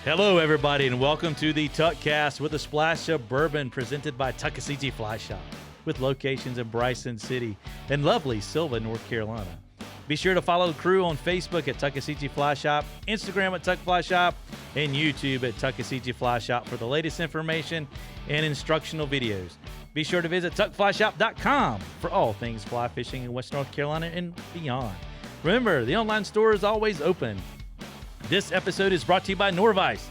Hello, everybody, and welcome to the Tuckcast with a splash of bourbon presented by Tuckasegee Fly Shop with locations in Bryson City and lovely Sylva, North Carolina. Be sure to follow the crew on Facebook at Tuckasegee Fly Shop, Instagram at Tuck Fly Shop, and YouTube at Tuckasegee Fly Shop for the latest information and instructional videos. Be sure to visit tuckflyshop.com for all things fly fishing in West North Carolina and beyond. Remember, the online store is always open. This episode is brought to you by Norvise.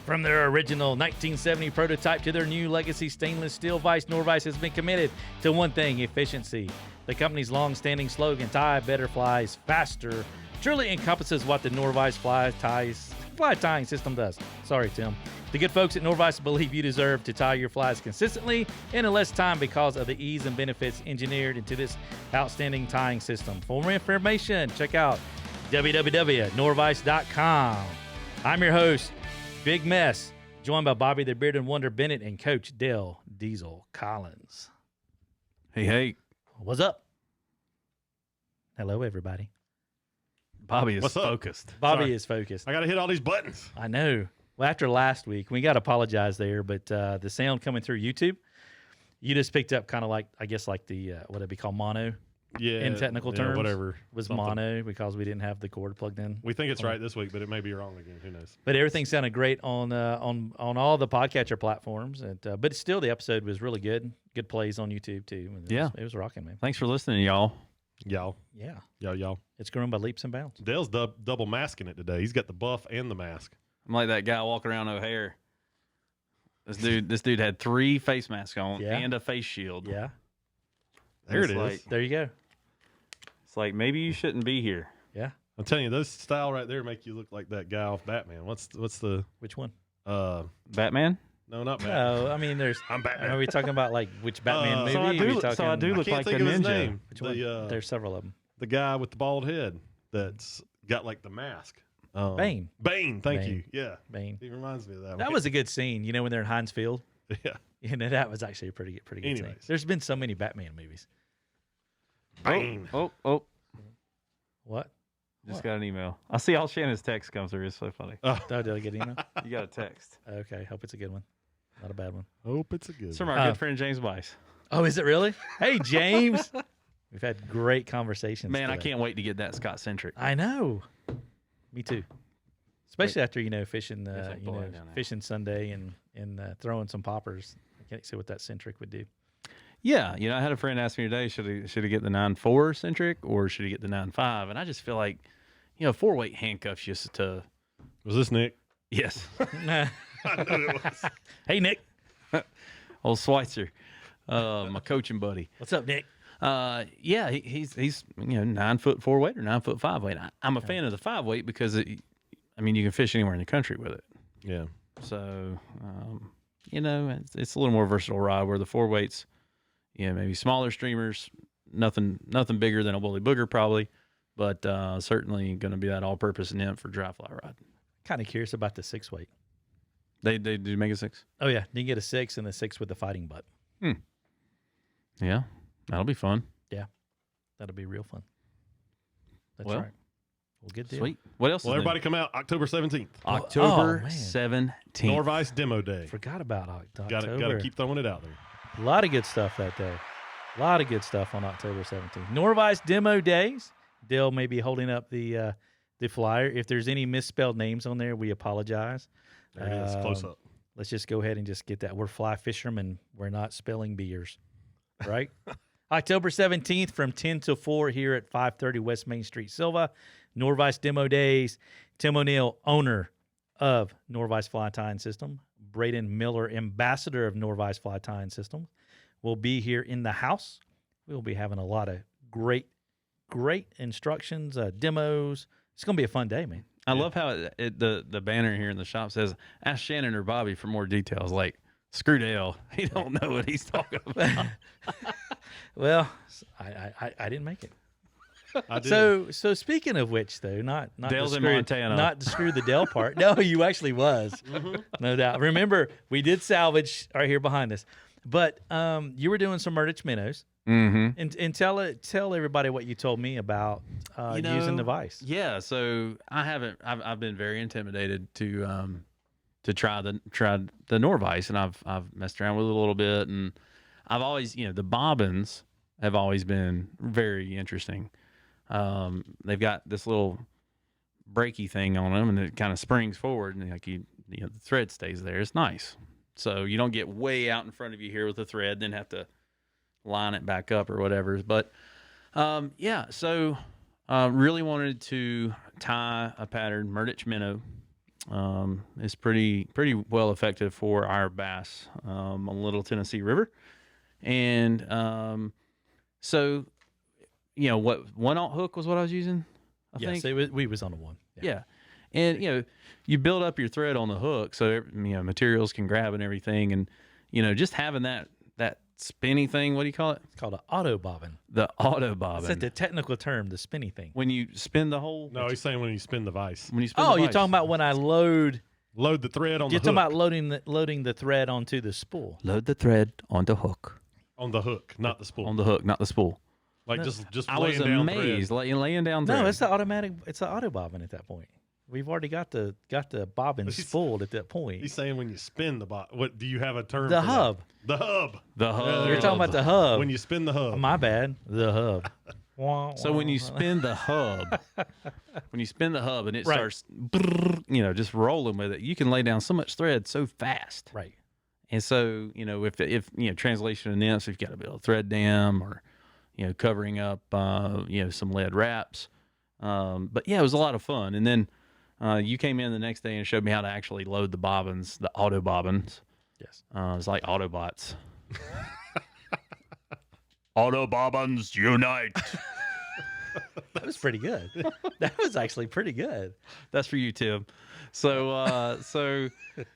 From their original 1970 prototype to their new legacy stainless steel vise, Norvise has been committed to one thing: efficiency. The company's long-standing slogan, "Tie better flies faster," truly encompasses what the Norvise fly tying system does. Sorry, Tim. The good folks at Norvise believe you deserve to tie your flies consistently and in less time because of the ease and benefits engineered into this outstanding tying system. For more information, check out www.norvise.com. I'm your host, Big Mess, joined by Bobby the Beard and Wonder Bennett and Coach Dale Diesel Collins. Hey. What's up? Hello, everybody. Bobby is What's up? focused. Bobby is focused. I got to hit all these buttons. I know. Well, after last week, we got to apologize there, but the sound coming through YouTube, you just picked up kind of like, I guess, like the, what would be called mono? Yeah. In technical terms, whatever. Was Something. Mono because we didn't have the cord plugged in. We think it's right this week, but it may be wrong again. Who knows? But everything sounded great on all the podcatcher platforms. And, but still, the episode was really good. Good plays on YouTube, too. It was rocking, man. Thanks for listening, y'all. Y'all. Yeah. Y'all. It's grown by leaps and bounds. Dale's double masking it today. He's got the buff and the mask. I'm like that guy walking around O'Hare. This dude had 3 face masks on and a face shield. Yeah. There it is. Like, there you go. It's like, maybe you shouldn't be here. Yeah. I'm telling you, those style right there make you look like that guy off Batman. What's the Which one? Batman? No, not Batman. No, I mean, I'm Batman. Are we talking about like which Batman movie? So I do I look can't like a think of his ninja. name. Which one? There's several of them. The guy with the bald head that's got like the mask. Bane. Bane. Thank you. Yeah. Bane. He reminds me of that. That was a good scene. You know, when they're in Heinz Field. Yeah. You know, that was actually a pretty good scene. Anyways. There's been so many Batman movies. Bane. Oh. What? Just got an email. I see all Shannon's texts come through. It's so funny. Oh, did I get an email? You got a text. Okay. Hope it's a good one. Not a bad one. Hope it's a good It's from one. our good friend James Weiss. Oh, is it really? Hey, James. We've had great conversations. Man, I today. can't wait to get that Scott Centric. I know. Me too. Especially after fishing, Guess I'll pull it down there. fishing Sunday and throwing some poppers. I can't see what that Centric would do. Yeah, I had a friend ask me today, should he get the 9.4 Centric or should he get the 9.5? And I just feel like, 4-weight handcuffs just to. Was this Nick? Yes. I knew it was. Hey, Nick. Old Schweitzer, my coaching buddy. What's up, Nick? Yeah, he's 9 foot 4-weight or 9 foot 5-weight. I'm a fan of the 5-weight because you can fish anywhere in the country with it. Yeah. So it's a little more versatile rod where the 4-weights, maybe smaller streamers, nothing bigger than a woolly booger probably, but certainly going to be that all-purpose nymph for dry fly rod. Kind of curious about the 6-weight. They do make a 6? Oh yeah, you can get a 6 and a 6 with the fighting butt. Yeah, that'll be fun. Yeah, that'll be real fun. That's Well, right. Well, good deal. Sweet. What else? Well, is new? everybody come out October 17th. October man. 17th. Norvise Demo Day. Forgot about October. Got to keep throwing it out there. A lot of good stuff that day. A lot of good stuff on October 17th. Norvise Demo Days. Dale may be holding up the flyer. If there's any misspelled names on there, we apologize. There it is, close up. Let's just go ahead and just get that. We're fly fishermen. We're not spelling beers, right? October 17th from 10 to 4 here at 530 West Main Street, Sylva. Norvise Demo Days. Tim O'Neill, owner of Norvise Fly Tying System. Braden Miller, ambassador of Norvise Fly Tying System, will be here in the house. We'll be having a lot of great instructions, demos. It's going to be a fun day, man. I love how the banner here in the shop says, ask Shannon or Bobby for more details. Like, screw Dale. He don't know what he's talking about. Well, I didn't make it. I did. So speaking of which, though, not Dale's to in screw, Montana. not to screw the Dale part. No, you actually was, no doubt. Remember, we did salvage right here behind us, but you were doing some Murdich minnows. Mm-hmm. And tell everybody what you told me about using the vise. Yeah, so I've been very intimidated to to try the Norvise, and I've messed around with it a little bit, and I've always, the bobbins have always been very interesting. They've got this little breaky thing on them, and it kind of springs forward, and like the thread stays there. It's nice, so you don't get way out in front of you here with the thread, then have to line it back up or whatever. But so really wanted to tie a pattern. Murdich minnow is pretty well effective for our bass on the Little Tennessee River, and so what 1/0 hook was what I was using. I think we was on a 1. Yeah. And you build up your thread on the hook so materials can grab and everything, and just having that spinny thing. What do you call it? It's called an auto bobbin. The auto bobbin. That's the technical term, the spinny thing. When you spin the whole. No, he's saying when you spin the vise. When you spin. The you're vise. talking about when I load the thread on the hook. You're talking about loading the thread onto the spool. Load the thread on the hook. On the hook, not the spool. On the hook, not the spool. Like just I was laying amazed, down laying down thread. No, it's the automatic. It's an auto bobbin at that point. We've already got the bobbin spooled at that point. He's saying when you spin the bobbin. What do you have a term? The for hub. That? The hub. The hub. You're talking about the hub. When you spin the hub. My bad. The hub. So when you spin the hub, and it starts, just rolling with it, you can lay down so much thread so fast. Right. And so, if translation of nymphs, if you've got to build a thread dam or, covering up, some lead wraps. But yeah, it was a lot of fun. And then you came in the next day and showed me how to actually load the bobbins, the auto bobbins. Yes. It's like Autobots. Auto bobbins unite. That was pretty good. That was actually pretty good. That's for you, Tim. So,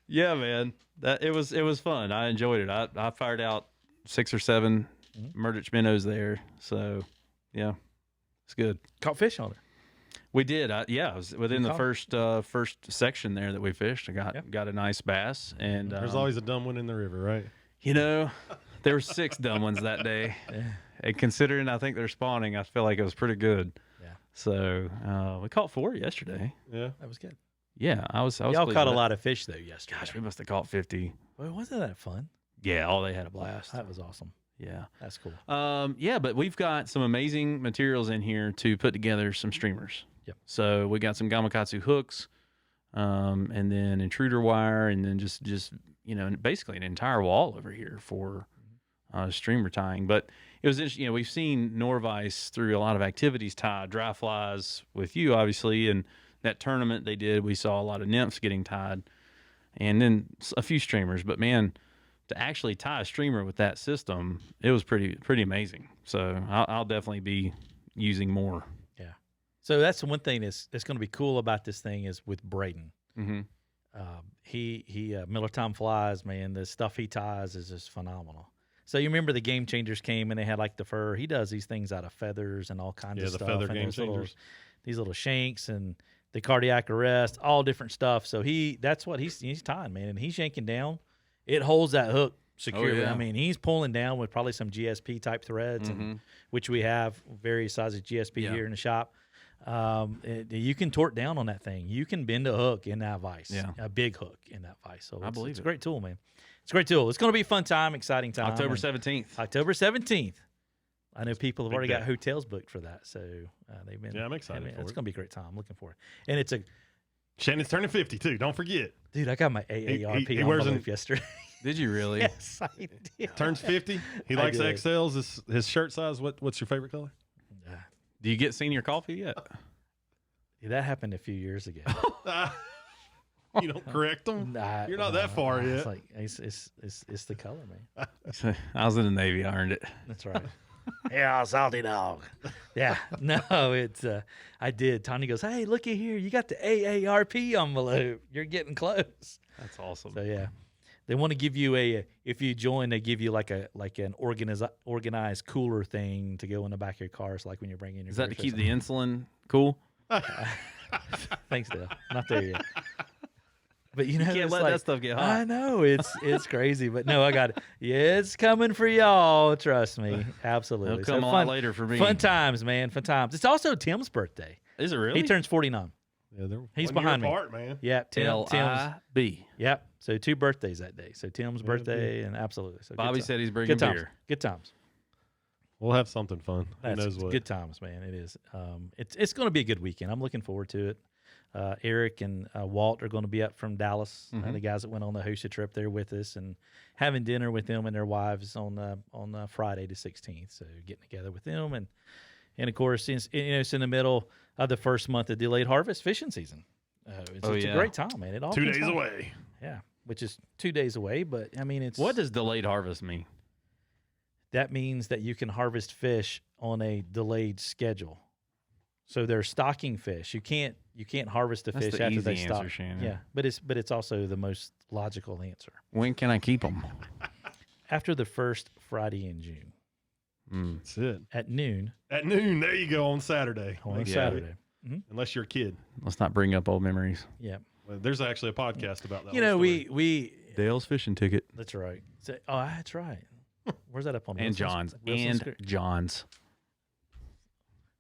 yeah, man, it was fun. I enjoyed it. I fired out 6 or 7 Murdich minnows there. So, yeah, it's good. Caught fish on it. We did. It was within the first section there that we fished. I got a nice bass, and there's always a dumb one in the river, right? There were 6 dumb ones that day. Yeah. And considering I think they're spawning, I feel like it was pretty good. Yeah. So we caught 4 yesterday. Yeah, that was good. Yeah, I was. Y'all caught a lot of fish though yesterday. Gosh, we must have caught 50. Well, wasn't that fun? Yeah, they had a blast. That was awesome. Yeah, that's cool. But we've got some amazing materials in here to put together some streamers. Yep. So we got some Gamakatsu hooks, and then intruder wire, and then just basically an entire wall over here for streamer tying. But it was interesting. We've seen Norvise through a lot of activities tie dry flies with you, obviously, and that tournament they did, we saw a lot of nymphs getting tied, and then a few streamers. But man, to actually tie a streamer with that system, it was pretty amazing. So I'll definitely be using more. Yeah. So that's the one thing that's going to be cool about this thing is with Braden. Mm-hmm. He Miller Time flies, man. The stuff he ties is just phenomenal. So you remember the Game Changers came and they had like the fur. He does these things out of feathers and all kinds of stuff. Yeah, the feather Game Changers. These little shanks and the cardiac arrest, all different stuff. So that's what he's tying, man. And he's yanking down. It holds that hook securely. Oh, yeah. I mean, he's pulling down with probably some GSP type threads, which we have various sizes of GSP here in the shop. You can torque down on that thing. You can bend a hook in that vise, a big hook in that vise. So it's a great tool, man. It's a great tool. It's going to be a fun time, exciting time. October 17th. October 17th. I know people have already got hotels booked for that, so they've been. Yeah, I'm excited for it. It's going to be a great time. I'm looking for it, and it's a. Shannon's turning 50 too. Don't forget, dude. I got my AARP envelope yesterday. Did you really? Yes, I did. Turns 50. He likes XLs. His shirt size. What's your favorite color? Do you get senior coffee yet? Yeah, that happened a few years ago. You don't correct them. You're not that far yet. It's the color, man. I was in the Navy. I earned it. That's right. Yeah, salty dog. Yeah, no, it's I did. Tony goes, "Hey, looky here, you got the AARP envelope. You're getting close." That's awesome. So yeah, they want to give you if you join, they give you like an organized cooler thing to go in the back of your car. So like when you're bringing your. Is that to keep the insulin cool? Thanks, Dale. Not there yet. But you can't let that stuff get hot. I know it's crazy, but no, I got it. Yeah, it's coming for y'all. Trust me, absolutely. It'll come a lot later for me. Fun times, man. Fun times. It's also Tim's birthday. Is it really? He turns 49. Yeah, they're He's 1 behind year me. apart, man. Yeah, Tim's. LIB. Yep. So 2 birthdays that day. So Tim's birthday and absolutely. So Bobby said he's bringing good times. beer. Good times. We'll have something fun. Who That's knows what? good times, man. It is. It's going to be a good weekend. I'm looking forward to it. Eric and Walt are going to be up from Dallas. The guys that went on the hosted trip there with us, and having dinner with them and their wives on Friday the 16th. So getting together with them, and of course, since it's in the middle of the first month of delayed harvest fishing season. It's a great time, man. It all 2 days away. Yeah, which is 2 days away, but I mean, What does delayed harvest mean? that means that you can harvest fish on a delayed schedule. So they're stocking fish. You can't harvest the That's fish the after easy they answer, stock. Shannon. Yeah, but it's also the most logical answer. When can I keep them? After the first Friday in June That's it. at noon At noon, there you go, on Saturday. on Yeah. Saturday. Unless you're a kid. Let's not bring up old memories. Yeah, Well, there's actually a podcast about that. you know whole story. we Dale's fishing ticket. that's right. So, that's right. Where's that up on? And Wilson's- John's. Wilson's And Creek? John's.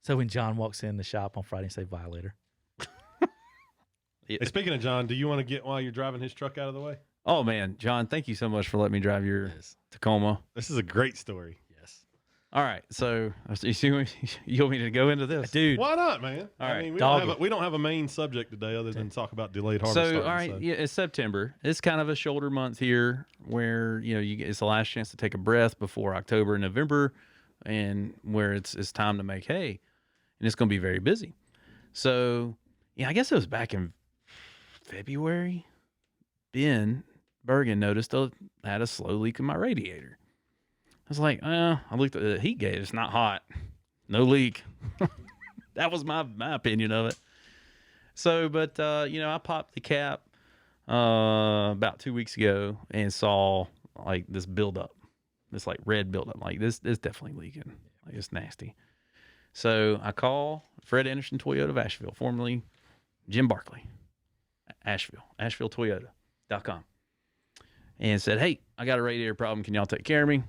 So when John walks in the shop on Friday and say violator. Hey, speaking of John, do you want to get while you're driving his truck out of the way? Oh, man. John, thank you so much for letting me drive your Yes. Tacoma. This is a great story. Yes. All right. So you want me to go into this? Dude. Why not, man? All right, we don't have a main subject today other than talk about delayed harvest. So, starting, all right, yeah, it's September. It's kind of a shoulder month here where, it's the last chance to take a breath before October and November, and where it's time to make hay, and it's going to be very busy. So, I guess it was back in February. Ben Bergen noticed I had a slow leak in my radiator. I was like, I looked at the heat gauge. It's not hot. No leak. That was my opinion of it. So, but, I popped the cap about 2 weeks ago and saw like this buildup, this like red buildup. Like this is definitely leaking. Like it's nasty. So I call Fred Anderson Toyota of Asheville, formerly Jim Barkley, AshevilleToyota.com, and said, "Hey, I got a radiator problem. Can y'all take care of me?"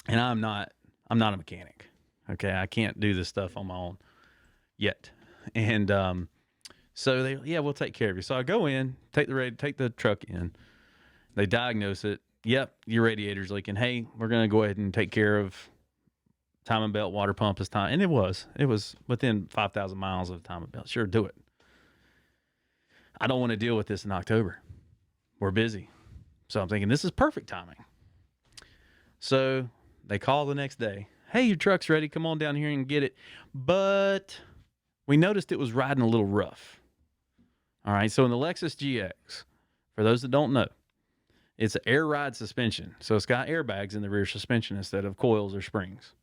And I'm not a mechanic. Okay, I can't do this stuff on my own yet. And so we'll take care of you. So I go in, take the truck in. They diagnose it. Yep, your radiator's leaking. Hey, we're gonna go ahead and take care of timing belt, water pump this time. And it was within 5,000 miles of the timing belt. Sure, do it. I don't want to deal with this in October. We're busy. So I'm thinking this is perfect timing. So they call the next day. Hey, your truck's ready. Come on down here and get it. But we noticed it was riding a little rough. All right. So in the Lexus GX, for those that don't know, it's an air ride suspension. So it's got airbags in the rear suspension instead of coils or springs.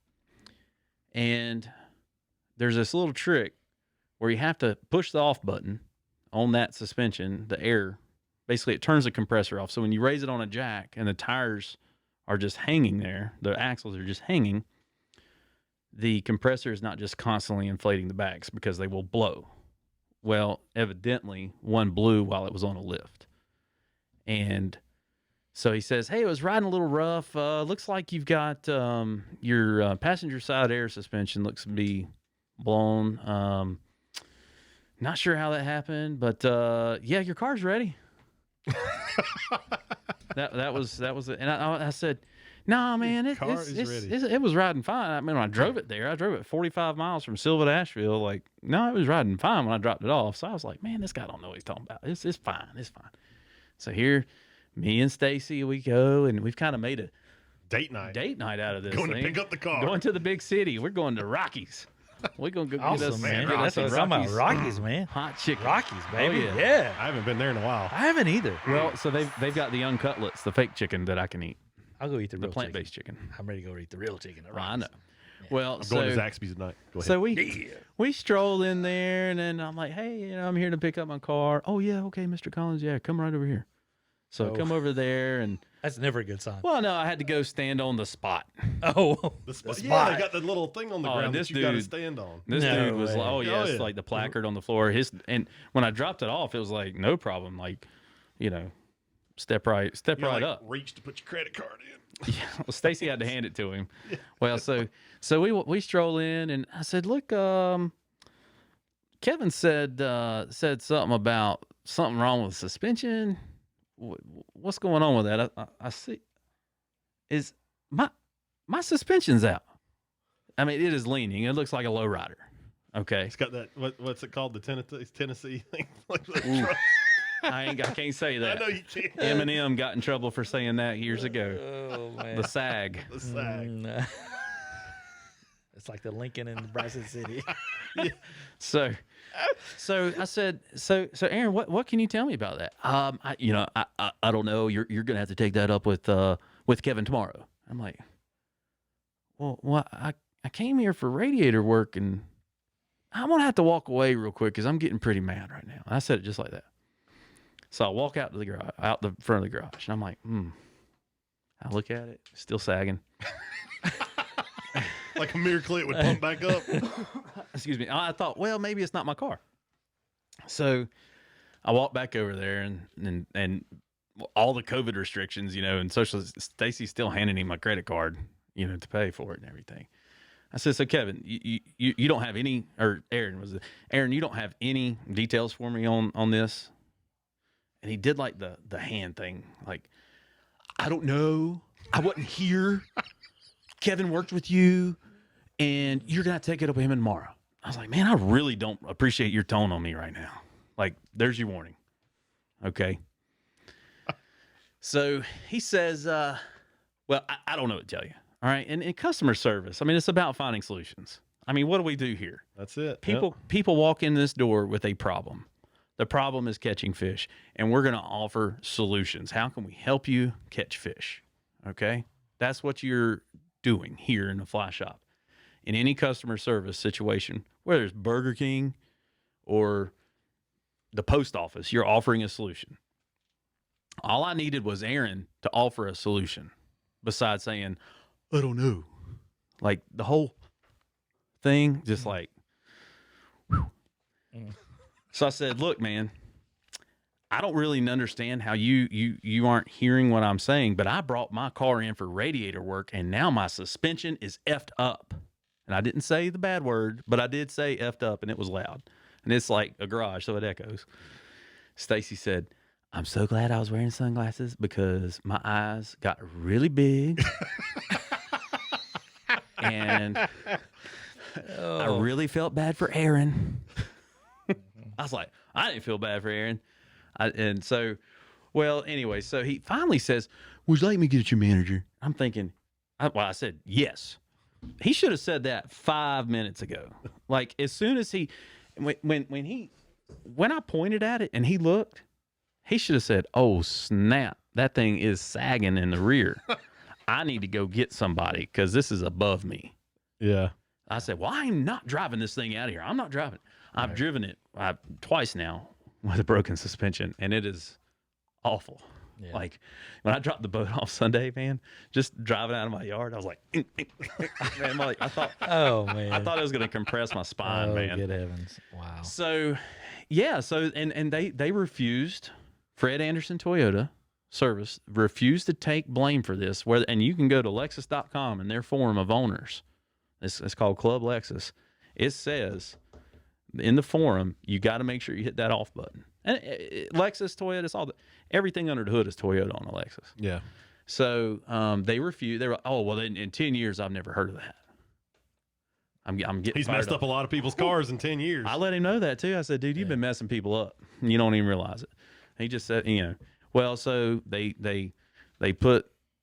And there's this little trick where you have to push the off button on that suspension, the air. Basically, it turns the compressor off. So when you raise it on a jack and the tires are just hanging there, the axles are just hanging, the compressor is not just constantly inflating the bags because they will blow. Well, evidently, one blew while it was on a lift. And so he says, hey, it was riding a little rough. Looks like you've got your passenger side air suspension looks to be blown. Not sure how that happened, but yeah, your car's ready. that was it. And I said, nah, man, it was riding fine. I mean, when I drove it there, I drove it 45 miles from Silva to Asheville. Like, no, it was riding fine when I dropped it off. So I was like, man, this guy don't know what he's talking about. It's fine. It's fine. So here, me and Stacy, we go, and we've kind of made a date night out of this. Going to pick up the car. Going to the big city. We're going to Rockies. We're going to go get us, man. get us That's what some I'm talking Rockies. about. Rockies, man. Hot chicken. Rockies, baby. Oh, yeah. I haven't been there in a while. I haven't either. Well, so they've got the uncutlets, the fake chicken that I can eat. I'll go eat the real plant-based chicken. I'm ready to go eat the real chicken. At I know. Yeah. Well, I'm going to Zaxby's tonight. Go ahead. So we stroll in there, and then I'm like, hey, I'm here to pick up my car. Oh, yeah, okay, Mr. Collins, yeah, come right over here. So come over there, and that's never a good sign. well, no, I had to go stand on the spot. Oh, the spot. spot. Yeah, they got the little thing on the ground this that you got to dude- stand on. This No dude was way. like, oh yeah, it's like the placard on the floor. And when I dropped it off, it was like no problem. Like, step right up. Reach to put your credit card in. Yeah, well, Stacy had to hand it to him. Well, so we stroll in, and I said, look, Kevin said something about something wrong with suspension. What's going on with that? I see. Is my suspension's out? I mean, it is leaning. It looks like a lowrider. Okay. It's got that. What's it called? The Tennessee thing. I can't say that. I know you can't. Eminem got in trouble for saying that years ago. Oh man. The sag. The sag. It's like the Lincoln in Bryson City. Yeah. So I said, so Aaron, what can you tell me about that? I don't know. You're gonna have to take that up with Kevin tomorrow. I'm like, well, I came here for radiator work, and I'm gonna have to walk away real quick because I'm getting pretty mad right now. I said it just like that. So I walk out to the garage, out the front of the garage, and I'm like, I look at it, still sagging. Like a mirror clip would pump back up. Excuse me. I thought, well, maybe it's not my car. So I walked back over there, and all the COVID restrictions, and Stacy's still handing him my credit card, to pay for it and everything. I said, so Kevin, you don't have any, or Aaron, you don't have any details for me on this? And he did like the hand thing. Like, I don't know. I wasn't here. Kevin worked with you, and you're going to take it up with him tomorrow. I was like, man, I really don't appreciate your tone on me right now. Like, there's your warning. Okay. So he says, well, I don't know what to tell you. All right. And customer service, I mean, it's about finding solutions. I mean, what do we do here? That's it. People walk in this door with a problem. The problem is catching fish, and we're going to offer solutions. How can we help you catch fish? Okay. That's what you're doing here in the fly shop. In any customer service situation, whether it's Burger King or the post office, you're offering a solution. All I needed was Aaron to offer a solution besides saying, I don't know. Like the whole thing, just like, whew. So I said, look, man, I don't really understand how you aren't hearing what I'm saying, but I brought my car in for radiator work, and now my suspension is effed up. And I didn't say the bad word, but I did say effed up, and it was loud. And it's like a garage, so it echoes. Stacy said, I'm so glad I was wearing sunglasses because my eyes got really big. And I really felt bad for Aaron. I was like, I didn't feel bad for Aaron. Anyway, so he finally says, would you like me to get your manager? I'm thinking, I said, yes. He should have said that 5 minutes ago. Like, as soon as when I pointed at it and he looked, he should have said, oh, snap. That thing is sagging in the rear. I need to go get somebody because this is above me. Yeah. I said, well, I'm not driving this thing out of here. I'm not driving it. I've driven it twice now with a broken suspension, and it is awful. Yeah. Like, when I dropped the boat off Sunday, man, just driving out of my yard, I was like, man, I thought, oh, man. I thought it was going to compress my spine, man. Good heavens. Wow. So, yeah, and they refused, Fred Anderson Toyota Service refused to take blame for this, and you can go to Lexus.com and their forum of owners. It's called Club Lexus. It says in the forum, you got to make sure you hit that off button. And Lexus, Toyota, everything under the hood is Toyota on a Lexus. Yeah. So they refused. They were, in 10 years, I've never heard of that. I'm getting. He's messed up a lot of people's cars in 10 years. I let him know that too. I said, dude, you've been messing people up. You don't even realize it. He just said, well, so they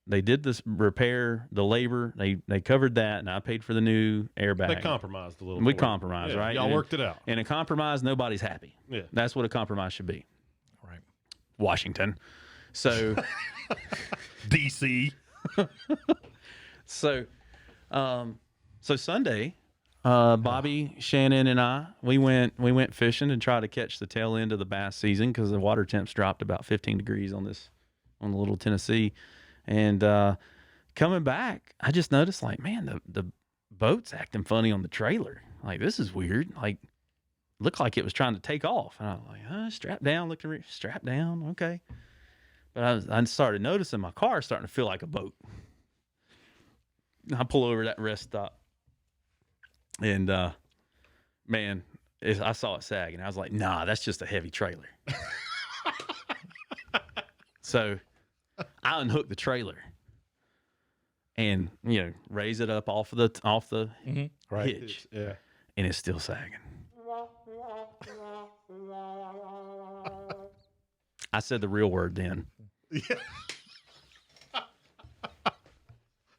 did this repair, the labor, they covered that, and I paid for the new airbag. They compromised a little. We compromised, right? Y'all worked it out. And a compromise, nobody's happy. Yeah. That's what a compromise should be. Right. Washington. So DC. So Sunday, Bobby, Shannon, and I, we went fishing and tried to catch the tail end of the bass season because the water temps dropped about 15 degrees on the little Tennessee. And coming back, I just noticed, like, man, the boat's acting funny on the trailer. Like, this is weird. Like, looked like it was trying to take off. And I was like, strap down, strap down, okay. But I started noticing my car starting to feel like a boat. I pull over that rest stop. And, man, I saw it sagging. I was like, nah, that's just a heavy trailer. So I unhooked the trailer and, raise it up off the hitch. Yeah. And it's still sagging. I said the real word then. Yeah.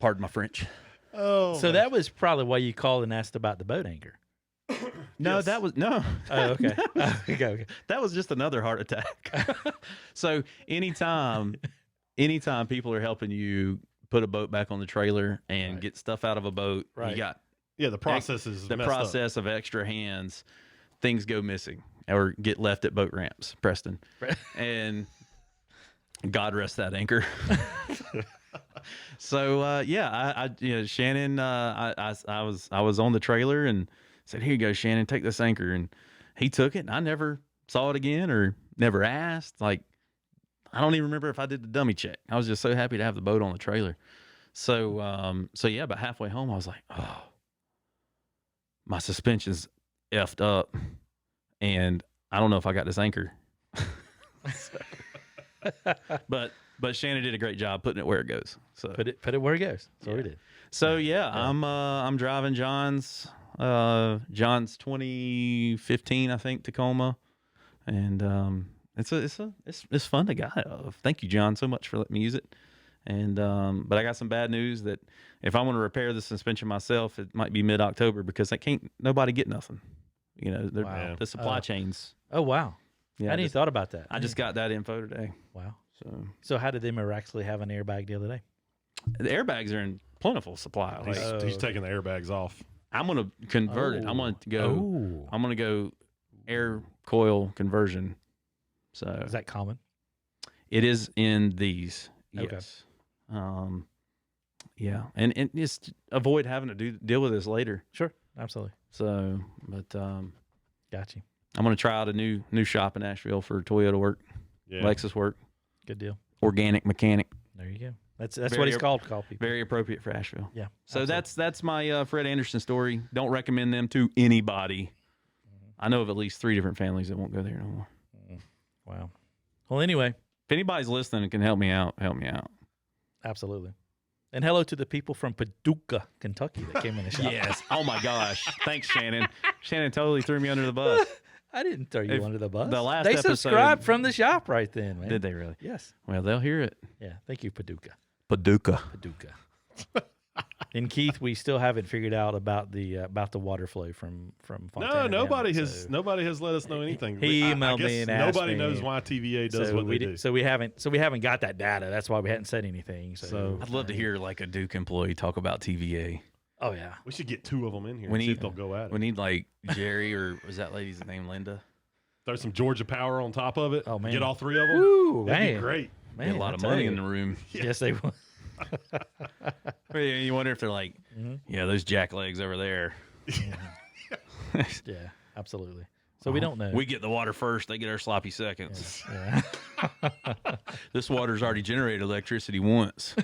Pardon my French. Oh, So that was probably why you called and asked about the boat anchor. No, Yes. that was no. Oh, okay. Okay. That was just another heart attack. So anytime people are helping you put a boat back on the trailer and get stuff out of a boat, Right. you got the process is the messed up. process of extra hands, things go missing or get left at boat ramps, Preston. And God rest that anchor. So Shannon, I was on the trailer and said, "Here you go, Shannon, take this anchor." And he took it, and I never saw it again or never asked. Like, I don't even remember if I did the dummy check. I was just so happy to have the boat on the trailer. So about halfway home, I was like, "Oh, my suspension's effed up, and I don't know if I got this anchor." But Shannon did a great job putting it where it goes. So Put it where it goes. That's what we did. So I'm driving John's 2015, I think, Tacoma, and it's fun to guide. Thank you, John, so much for letting me use it. And but I got some bad news that if I want to repair the suspension myself, it might be mid-October because nobody get nothing. Wow. The supply chains. Oh, wow. Yeah, I hadn't even thought about that. I just got that info today. Wow. So how did they miraculously have an airbag the other day? the airbags are in plentiful supply. Like, He's taking the airbags off. I'm gonna convert it. I'm gonna go. Oh. I'm gonna go air coil conversion. So Is that common? it is in these. Okay. Yes. Yeah, and just avoid having to deal with this later. Sure. Absolutely. So, but Got you. I'm gonna try out a new shop in Asheville for Toyota work, Yeah. Lexus work, Good deal. organic mechanic. There you go. That's what Very he's called. Call people. Very appropriate for Asheville. Yeah. So absolutely. that's my Fred Anderson story. Don't recommend them to anybody. I know of at least 3 different families that won't go there no more. Wow. Well, anyway, If anybody's listening and can help me out, help me out. absolutely. And hello to the people from Paducah, Kentucky that came in the shop. Yes. Oh my gosh. Thanks, Shannon. Shannon totally threw me under the bus. I didn't throw you If under the bus. the last they episode- subscribed from the shop right then, man. Did they really? Yes. Well, they'll hear it. Yeah. Thank you, Paducah. Paducah. Paducah. And Keith, we still haven't figured out about the water flow from Fontana. No, nobody down, has so- nobody has let us know anything. He I emailed guess me and asked nobody me. knows why TVA does so what they do. So we haven't got that data. That's why we hadn't said anything. So I'd love to hear like a Duke employee talk about TVA. Oh yeah. We should get 2 of them in here We and see need- if they'll go at it. We need like Jerry or was that lady's name Linda? Throw some Georgia Power on top of it. Oh, man. Get all 3 of them. Woo, That'd man. be great. Man, Get a lot of money in the room. Yes, they will. You wonder if they're like, yeah, those jack legs over there. Yeah, absolutely. So we don't know. We get the water first. They get our sloppy seconds. Yeah. This water's already generated electricity once.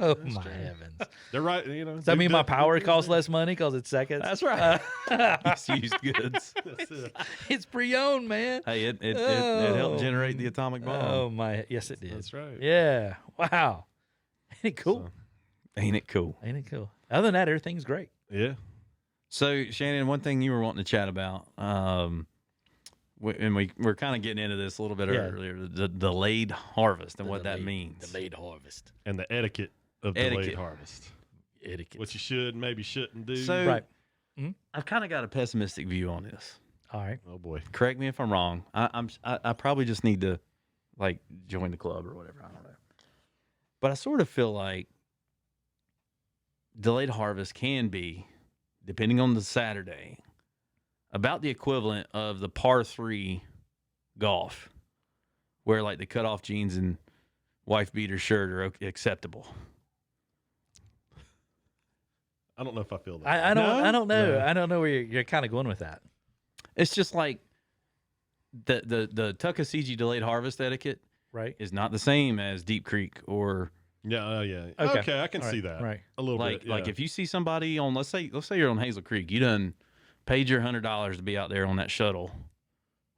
Oh my heavens! They're right. You know. Does that mean my power costs less money because it's seconds? That's right. It's used goods. That's it. It's pre-owned, man. Hey, it Oh. helped generate the atomic bomb. Oh my! Yes, it did. That's right. Yeah. Wow. Ain't it cool? Ain't it cool? Ain't it cool? Other than that, everything's great. Yeah. So, Shannon, one thing you were wanting to chat about, and we're kind of getting into this a little bit Yeah. earlier, the delayed harvest and what that means. Delayed harvest. And the etiquette of Etiquette. delayed harvest. Etiquette. What you should and maybe shouldn't do. So, Right. I've kind of got a pessimistic view on this. All right. Oh boy. Correct me if I'm wrong. I probably just need to like join the club or whatever. I don't know. But I sort of feel like delayed harvest can be, depending on the Saturday, about the equivalent of the par 3 golf, where like the cutoff jeans and wife beater shirt are acceptable. I don't know if I feel that. I don't know. No. I don't know where you're kind of going with that. It's just like the Tuckasegee delayed harvest etiquette Right. is not the same as Deep Creek or Yeah. Yeah. Okay. Okay. I can All right, see that. right. A little like bit. like yeah. if you see somebody on let's say you're on Hazel Creek, you done paid your $100 to be out there on that shuttle,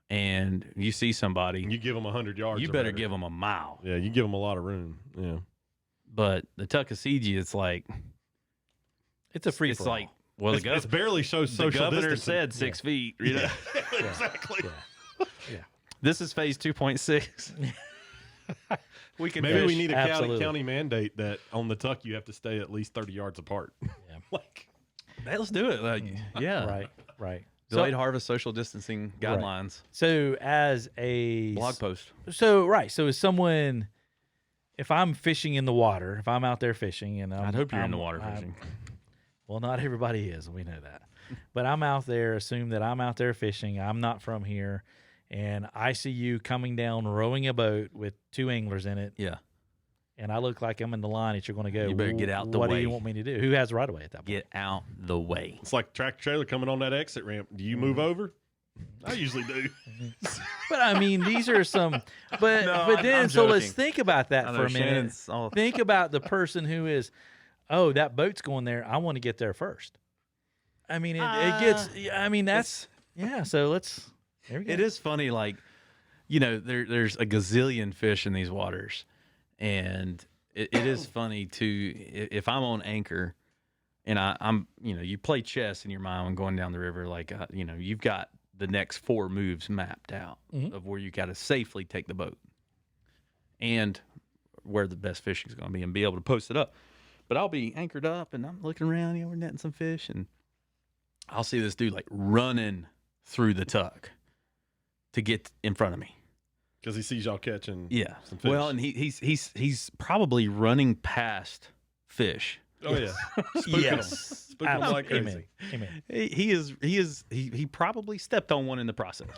and you see somebody, You give them 100 yards. you better give them a mile. Yeah, you give them a lot of room. Yeah. But the Tuckasegee, it's like It's a free. It's like, well, it's barely shows the social governor distancing. said 6 feet. You know? Exactly. Yeah. This is phase 2.6. We can Maybe fish. we need a Absolutely. county mandate that on the tuck you have to stay at least 30 yards apart. Yeah. Like, Hey, let's do it. Like, yeah. Right. Delayed harvest social distancing guidelines. So as a Blog post. So as someone, if I'm fishing in the water, if I'm out there fishing, and I'd hope you're in the water fishing. Well, not everybody is. We know that. But I'm out there. Assume that I'm out there fishing. I'm not from here, and I see you coming down rowing a boat with 2 anglers in it. Yeah. And I look like I'm in the line that you're going to go. You better get out the What do way. you want me to do? Who has the right of way at that point? Get out the way. it's like tractor trailer coming on that exit ramp. Do you move over? I usually do. But I mean, these are some. But No, but then I'm so let's joking. think about that I for know a minute. Shannon's all- Think about the person who is, oh, that boat's going there. I want to get there first. I mean, it gets. I mean, that's yeah. So let's. There we go. It is funny, like, you know, there's a gazillion fish in these waters, and it is funny to if I'm on anchor, and I'm you know, you play chess in your mind when going down the river, like you know, you've got the next 4 moves mapped out of where you got to safely take the boat, and where the best fishing is going to be, and be able to post it up. But I'll be anchored up, and I'm looking around, you know, we're netting some fish, and I'll see this dude like running through the tuck to get in front of me. Because he sees y'all catching some fish. Well, and he's probably running past fish. Oh, yeah. Yes. Spook 'em like Amen. crazy. Amen. He probably stepped on one in the process.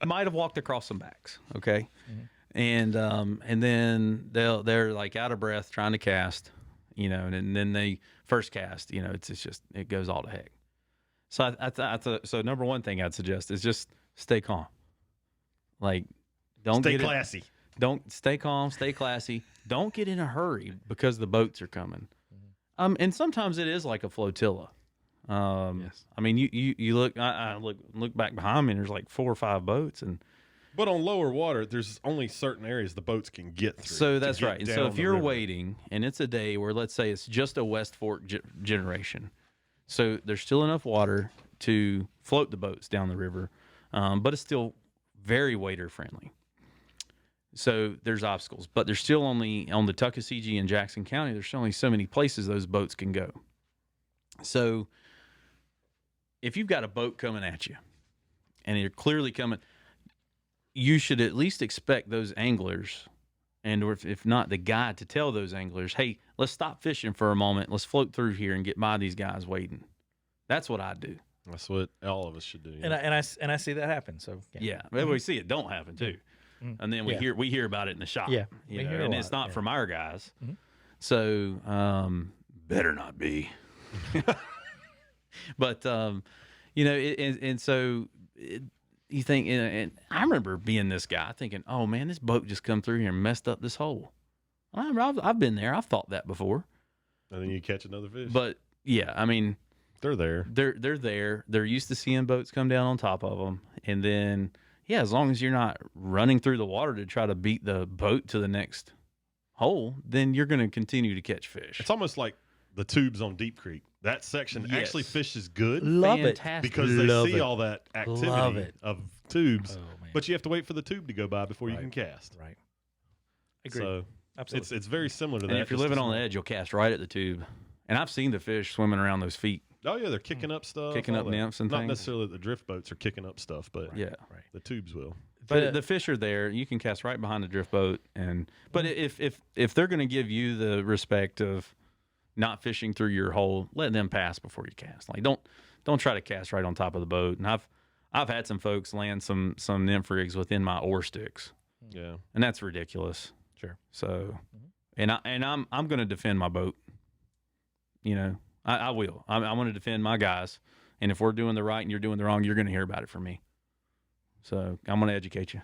Might have walked across some backs. Okay. And then they're like out of breath trying to cast, you know, and then they first cast, you know, it's just, it goes all to heck. So so number one thing I'd suggest is just stay calm. Like, don't Stay get classy. Don't stay calm, stay classy. Don't get in a hurry because the boats are coming. And sometimes it is like a flotilla. Yes. I mean, you look. I look back behind me, and there's like 4 or 5 boats, and But on lower water, there's only certain areas the boats can get through. so to that's get right. And so down if the you're river. waiting, and it's a day where, let's say, it's just a West Fork generation, so there's still enough water to float the boats down the river, but it's still very wader friendly. So there's obstacles, but there's still only on the Tuckasegee and Jackson County. There's only so many places those boats can go. So if you've got a boat coming at you, and you're clearly coming, you should at least expect those anglers, and or if not the guide, to tell those anglers, hey, let's stop fishing for a moment. Let's float through here and get by these guys waiting. That's what I do. That's what all of us should do. And I see that happen. So Yeah, maybe we see it don't happen too, and then we hear about it in the shop. Yeah, you we know, hear a and lot, it's not yeah. from our guys, Mhm. so better not be. But you know, and so you think, and I remember being this guy thinking, oh man, this boat just come through here and messed up this hole. I've been there. I've thought that before. And then you catch another fish. But yeah, I mean, they're there. they're there. They're used to seeing boats come down on top of them, and then yeah, as long as you're not running through the water to try to beat the boat to the next hole, then you're going to continue to catch fish. It's almost like the tubes on Deep Creek. That section Yes. actually fishes good love it. Fantastic. because they Love see it. all that Love activity it. of tubes. Oh man. But you have to wait for the tube to go by before you Right. can cast. Right. Agreed. So Absolutely. it's very similar to that. And if you're just living a on the small- edge, you'll cast right at the tube. And I've seen the fish swimming around those feet. Oh yeah, they're kicking up stuff. Kicking all up that. nymphs and Not things. necessarily the drift boats are kicking up stuff, but Yeah. Right. the tubes will. But the fish are there. You can cast right behind the drift boat, but if they're going to give you the respect of not fishing through your hole, let them pass before you cast. Like don't try to cast right on top of the boat. And I've had some folks land some nymph rigs within my oar sticks, Yeah. and that's ridiculous. Sure. So, and I'm going to defend my boat. You know, I will. I want to defend my guys, and if we're doing the right and you're doing the wrong, you're going to hear about it from me. So I'm going to educate you.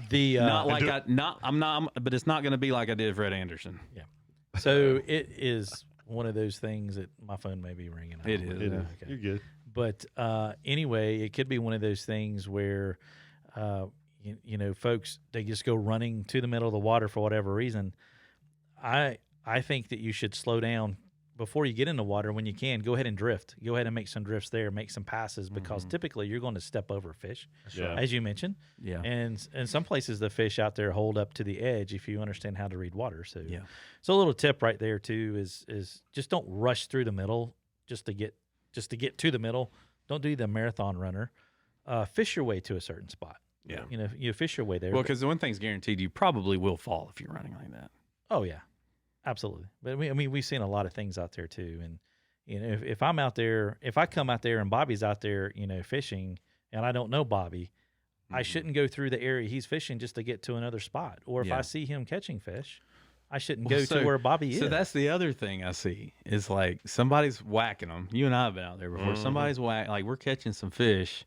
The But it's not going to be like I did Fred Anderson. so it is one of those things that my phone may be ringing. It is. It is. Okay. You're good. But anyway, it could be one of those things where, folks, they just go running to the middle of the water for whatever reason. I think that you should slow down before you get in the water when you can. Go ahead and drift. Go ahead and make some drifts there, make some passes, because typically you're going to step over fish, as you mentioned. Yeah. And some places the fish out there hold up to the edge if you understand how to read water. So Yeah. So a little tip right there too is just don't rush through the middle just to get to the middle. Don't do the marathon runner. Fish your way to a certain spot. Yeah. You fish your way there. Well, because the one thing's guaranteed, you probably will fall if you're running like that. Oh yeah, absolutely. But we've seen a lot of things out there too. And if I'm out there, if I come out there and Bobby's out there, fishing, and I don't know Bobby, I shouldn't go through the area he's fishing just to get to another spot. Or if I see him catching fish, I shouldn't go to where Bobby is. So that's the other thing I see is like somebody's whacking them. You and I have been out there before. Somebody's like we're catching some fish,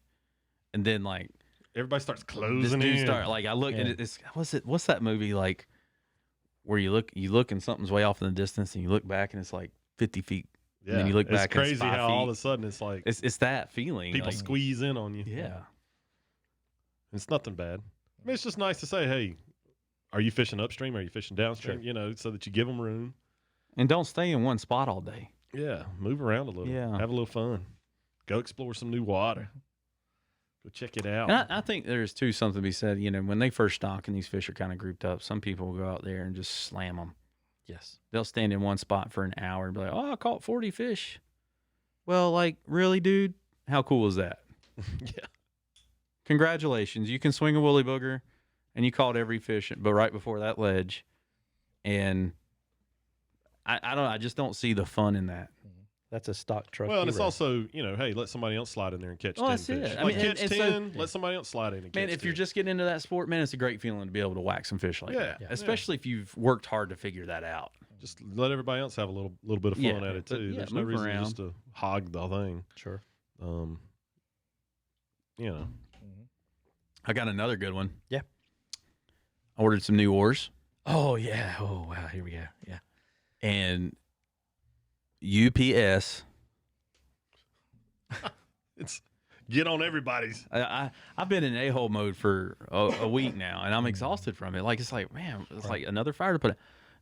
and then like everybody starts this closing dude in. I look at it. What's that movie like where you look and something's way off in the distance, and you look back and it's like 50 feet. Yeah, and then you look back. It's crazy and it's 5 how feet. all of a sudden it's like It's that feeling. people like, squeeze in on you. Yeah. It's nothing bad. I mean, it's just nice to say, hey, are you fishing upstream? Are you fishing downstream? So that you give them room. And don't stay in one spot all day. Yeah, move around a little. Yeah. Have a little fun. Go explore some new water. Go check it out. And I think there's too something to be said. When they first stock and these fish are kind of grouped up, some people will go out there and just slam them. Yes. They'll stand in one spot for an hour and be like, "Oh, I caught 40 fish." Well, like, really, dude? How cool is that? Yeah. Congratulations. You can swing a woolly booger, and you caught every fish, but right before that ledge. And I just don't see the fun in that. That's a stock truck. Well, and it's hero. also, hey, let somebody else slide in there and catch 10 that's fish. it. Like, and catch so- 10, let somebody else slide in and catch Man, if 10. you're just getting into that sport, man, it's a great feeling to be able to whack some fish like Yeah, that. yeah. Especially if you've worked hard to figure that out. Just let everybody else have a little bit of fun Yeah, at it, but, too. yeah, There's no move reason around. just to hog the thing. Sure. I got another good one. Yeah. I ordered some new oars, Oh yeah. Oh wow. Here we go. Yeah. and UPS. It's get on everybody's. I've been in a-hole mode for a week now, and I'm exhausted from it. Like, it's like, man, it's like another fire to put out.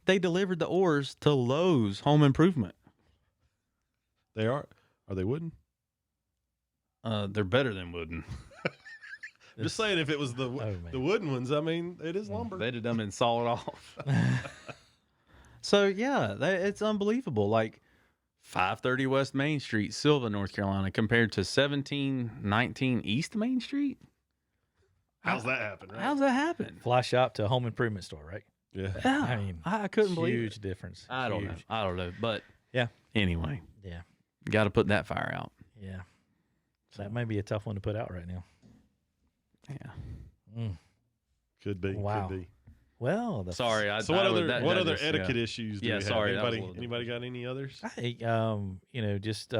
They delivered the oars to Lowe's Home Improvement. They are. Are they wooden? They're better than wooden. I'm just saying, if it was the wooden ones, I mean, it is lumber. They'd have done been sawed off. So, yeah, it's unbelievable. Like, 530 West Main Street, Sylva, North Carolina, compared to 1719 East Main Street. How's that happen? Right? How's that happen? Fly shop to a home improvement store, right? Yeah. Yeah, I mean, I couldn't believe it. huge difference. I don't know. But Yeah. anyway, Yeah. got to put that fire out. Yeah. So that may be a tough one to put out right now. Yeah. Could be. Wow. Could be. Well, Sorry. So what other etiquette issues do we have? sorry, that was a Anybody little- got any others? I think just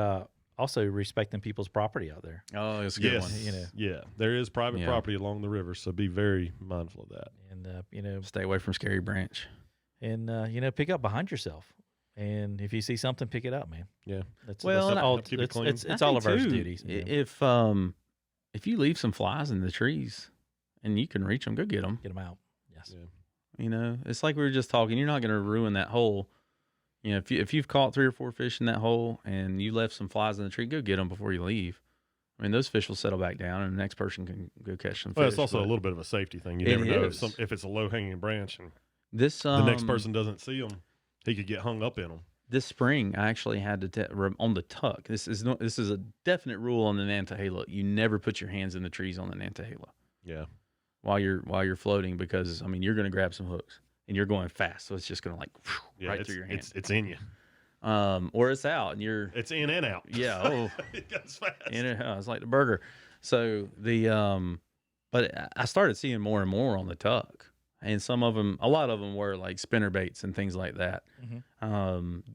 also respecting people's property out there, Oh, it's a good one. Yeah, there is private Yeah. property along the river, so be very mindful of that. and Stay away from Scary Branch. pick up behind yourself, and if you see something, pick it up, man. Yeah. That's, Well, that's and all. keep it It's, clean. it's, I it's all think, of our too, duties. If you leave some flies in the trees and you can reach them, go get them. Get them out. Yes. Yeah. It's like we were just talking. You're not going to ruin that hole. If you've caught 3 or 4 fish in that hole and you left some flies in the tree, go get them before you leave. I mean, those fish will settle back down, and the next person can go catch some fish. Well, it's also a but little bit of a safety thing. You It never know is. if it's a low hanging branch and this the next person doesn't see them, he could get hung up in them. This spring, I actually had to on the tuck. This is a definite rule on the Nantahala. You never put your hands in the trees on the Nantahala Yeah. while you're floating, because I mean you're going to grab some hooks and you're going fast, so it's just going to right through your hand. It's in you. Or it's out and you're It's in and out. yeah. Oh, It goes fast. it's like the burger. So but I started seeing more and more on the tuck. And a lot of them were like spinner baits and things like that.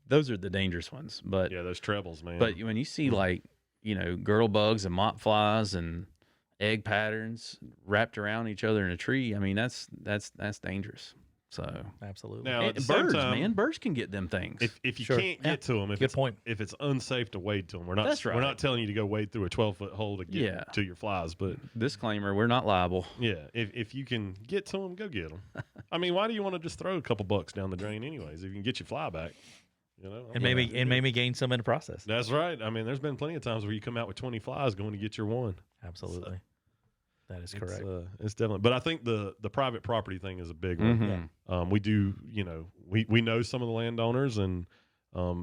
Those are the dangerous ones. But Yeah, those trebles, man. But when you see girdle bugs and mop flies and egg patterns wrapped around each other in a tree, I mean that's dangerous. So Absolutely. Now, at the and same birds, time, man, birds can get them things. if you Sure. can't get to them, Good point. if it's unsafe to wade to them, we're That's we're right. not telling you to go wade through a 12-foot hole to get Yeah. to your flies, but Disclaimer: we're not liable. yeah, if you can get to them, go get them. I mean, why do you want to just throw a couple bucks down the drain anyways? If you can get your fly back, you know, And maybe gain some in the process. That's right. I mean, there's been plenty of times where you come out with 20 flies going to get your one. Absolutely. That is correct. It's definitely. But I think the private property thing is a big one. Mhm. We do, we know some of the landowners, and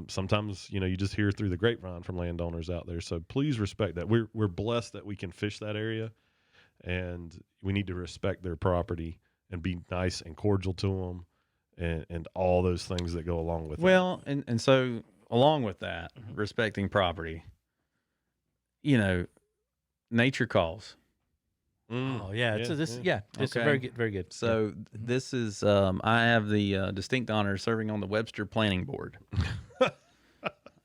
sometimes you just hear through the grapevine from landowners out there. So please respect that. We're blessed that we can fish that area, and we need to respect their property and be nice and cordial to them, and all those things that go along with it. Well, and so along with that, respecting property, nature calls. Oh yeah, it's Okay. a very good, very good. So this is I have the distinct honor of serving on the Webster Planning Board,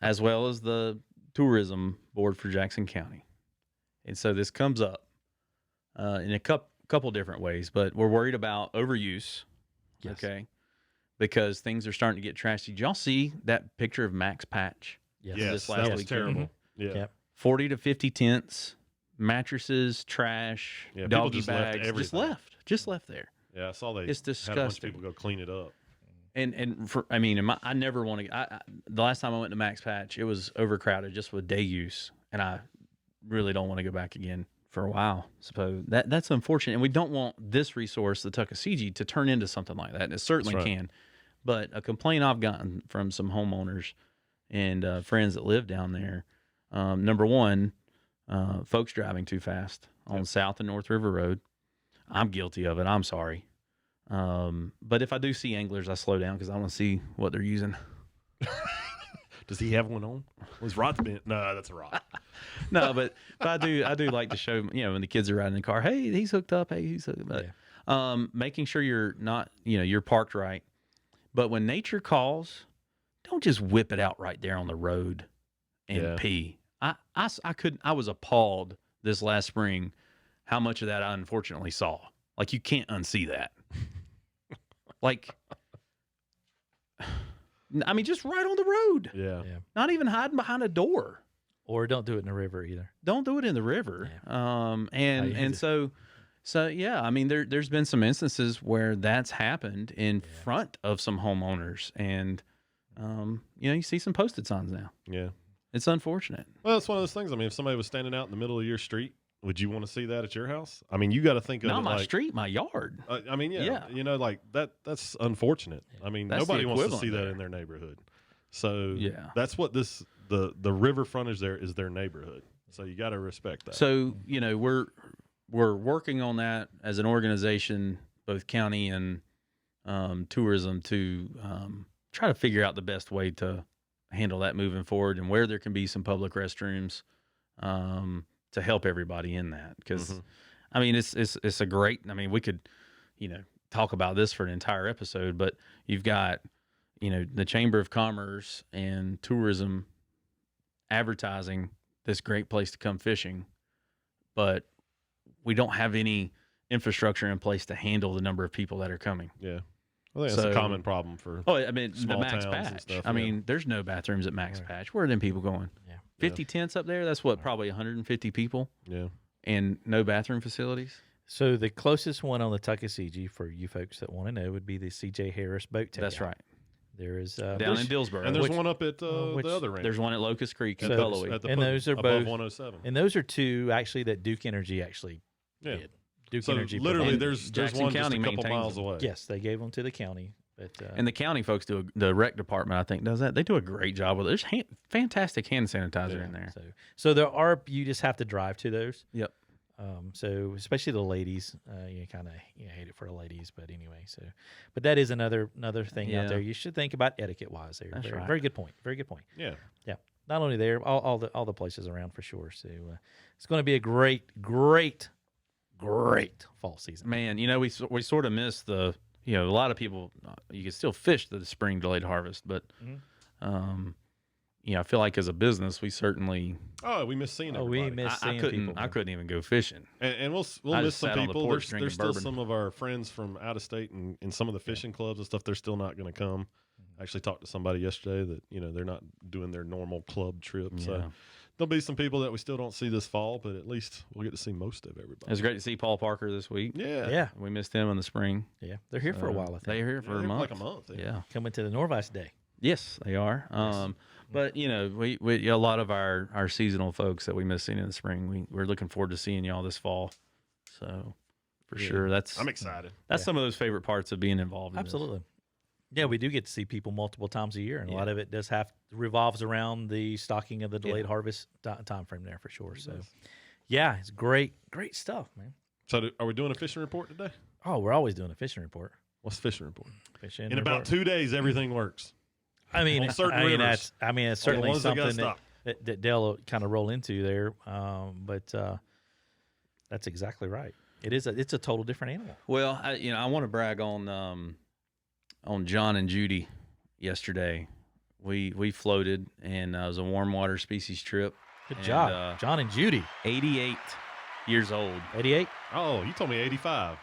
as well as the Tourism Board for Jackson County, and so this comes up in a couple different ways, but we're worried about overuse. Yes. Okay, because things are starting to get trashy. Did y'all see that picture of Max Patch? Yes. This last that was weekend? terrible. Yeah. Yep. 40 to 50 tents, mattresses, trash, Yeah, people doggy just left bags, everything. just left there. Yeah, I saw they It's had a bunch of disgusting. people go clean it up. And I never want to. The last time I went to Max Patch, it was overcrowded just with day use, and I really don't want to go back again for a while. So that's unfortunate, and we don't want this resource, the Tuckasegee, to turn into something like that. And it certainly That's right. can. But a complaint I've gotten from some homeowners and friends that live down there, number one, folks driving too fast on South and North River Road. I'm guilty of it. I'm sorry. But if I do see anglers, I slow down because I want to see what they're using. Does he have one on? Was rod's bent? No, that's a rod. No, but I do like to show, when the kids are riding in the car, hey, he's hooked up. Hey, he's hooked up. Making sure you're not, you're parked right. But when nature calls, don't just whip it out right there on the road and pee. I was appalled this last spring how much of that I unfortunately saw. Like, you can't unsee that. Like, I mean, just right on the road. Yeah. Not even hiding behind a door. Or don't do it in the river either. Don't do it in the river. Yeah. And so yeah, I mean, there's been some instances where that's happened in front of some homeowners, and you see some posted signs now. Yeah. It's unfortunate. Well, it's one of those things. I mean, if somebody was standing out in the middle of your street, would you want to see that at your house? I mean, you got to think of Not it my like, street, my yard. I mean, Yeah. like that's unfortunate. I mean, That's nobody the wants to equivalent see that there. in their neighborhood. So Yeah. that's what the river frontage there is, their neighborhood. So you got to respect that. So we're working on that as an organization, both county and tourism, to try to figure out the best way to handle that moving forward, and where there can be some public restrooms to help everybody in that. Because I mean, it's a great. I mean, we could talk about this for an entire episode, but you've got the Chamber of Commerce and tourism advertising this great place to come fishing, but we don't have any infrastructure in place to handle the number of people that are coming. Yeah. I think that's a common problem for. Oh, I mean, the small Max towns and Patch. stuff, I mean, there's no bathrooms at Max Patch. Where are them people going? Yeah. 50 tents up there? That's what, probably 150 people, Yeah. and no bathroom facilities? So the closest one on the Tuckasegee, for you folks that want to know, would be the C.J. Harris boat takeout. That's right. There is Down which- in Dillsboro. And there's Which- one up at which- the other range. There's one at Locust Creek in So- Cullowhee. At the and foot, those are above both 107. and those are two actually that Duke Energy actually Yeah. did. Duke So Energy literally, provided. there's Jackson one just County a couple maintains miles them. away. Yes, they gave them to the county, but And the county folks the rec department, I think, does that. They do a great job with it. There's fantastic hand sanitizer in there. so there are, you just have to drive to those. Yep. So especially the ladies, you kind of hate it for the ladies, but anyway. So, but that is another thing Yeah. out there. You should think about etiquette wise. There, That's right. Very good point. Very good point. Yeah. Yeah. Not only there, all the places around for sure. So it's going to be a great fall season. Man, we sort of miss the, a lot of people, you can still fish the spring delayed harvest, but I feel like as a business, we certainly. Oh, we miss seeing everybody. we miss I seeing couldn't. people. I couldn't even go fishing. And we'll I miss just some sat on the people. porch There's drinking still bourbon. some of our friends from out of state and some of the fishing clubs and stuff. They're still not going to come. I actually talked to somebody yesterday that they're not doing their normal club trip. Yeah. So there'll be some people that we still don't see this fall, but at least we'll get to see most of everybody. It was great to see Paul Parker this week. Yeah, Yeah, We missed him in the spring. yeah. They're here for a while. I think They're here for a they're month. like a month. Yeah. coming to the Norvise Day. Yes, they are. But we a lot of our seasonal folks that we miss seeing in the spring. We're looking forward to seeing y'all this fall. So for sure, that's I'm excited. That's some of those favorite parts of being involved in this. Absolutely. Yeah, we do get to see people multiple times a year, and a Yeah. lot of it revolves around the stocking of the delayed harvest time frame there for sure. So, yeah, it's great stuff, man. So are we doing a fishing report today? Oh, we're always doing a fishing report. What's fishing report? Fishing In report. about 2 days, everything works. I mean, on certain I mean, rivers. it's On the certainly ones that gotta something that Dale will kind of roll into there. But that's exactly right. It's a total different animal. Well, I want to brag on John and Judy yesterday. We floated, and it was a warm water species trip. Good And, job, John and Judy. 88 years old. 88? Oh, you told me 85.